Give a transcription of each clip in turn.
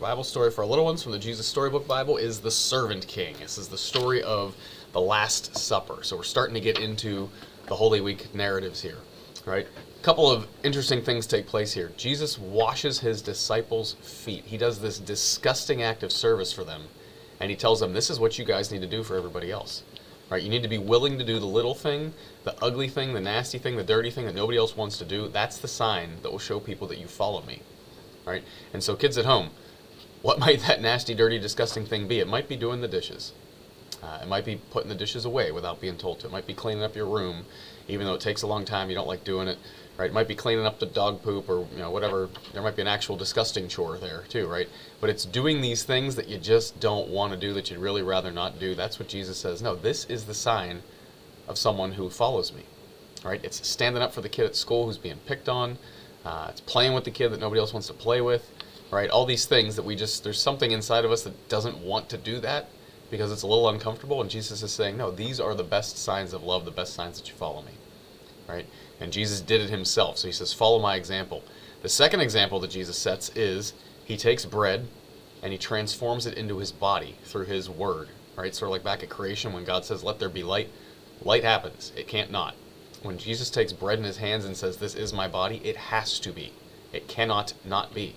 Bible story for our little ones from the Jesus Storybook Bible is the Servant King. This is the story of the Last Supper. So we're starting to get into the Holy Week narratives here, right? A couple of interesting things take place here. Jesus washes his disciples' feet. He does this disgusting act of service for them, and he tells them, this is what you guys need to do for everybody else. Right? You need to be willing to do the little thing, the ugly thing, the nasty thing, the dirty thing that nobody else wants to do. That's the sign that will show people that you follow me. Right? And so kids at home, what might that nasty, dirty, disgusting thing be? It might be doing the dishes. It might be putting the dishes away without being told to. It might be cleaning up your room, even though it takes a long time, you don't like doing it. Right? It might be cleaning up the dog poop or whatever. There might be an actual disgusting chore there too, right? But it's doing these things that you just don't want to do, that you'd really rather not do. That's what Jesus says. No, this is the sign of someone who follows me. Right? It's standing up for the kid at school who's being picked on. It's playing with the kid that nobody else wants to play with. Right? All these things that there's something inside of us that doesn't want to do that because it's a little uncomfortable. And Jesus is saying, no, these are the best signs of love, the best signs that you follow me. Right? And Jesus did it himself. So he says, follow my example. The second example that Jesus sets is he takes bread and he transforms it into his body through his word. Right? Sort of like back at creation when God says, let there be light. Light happens. It can't not. When Jesus takes bread in his hands and says, this is my body, it has to be. It cannot not be.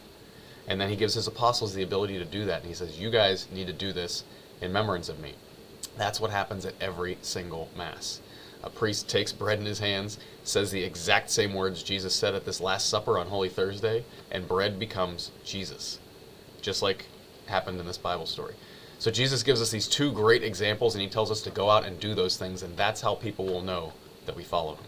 And then he gives his apostles the ability to do that. And he says, you guys need to do this in remembrance of me. That's what happens at every single Mass. A priest takes bread in his hands, says the exact same words Jesus said at this Last Supper on Holy Thursday, and bread becomes Jesus, just like happened in this Bible story. So Jesus gives us these two great examples, and he tells us to go out and do those things, and that's how people will know that we follow him.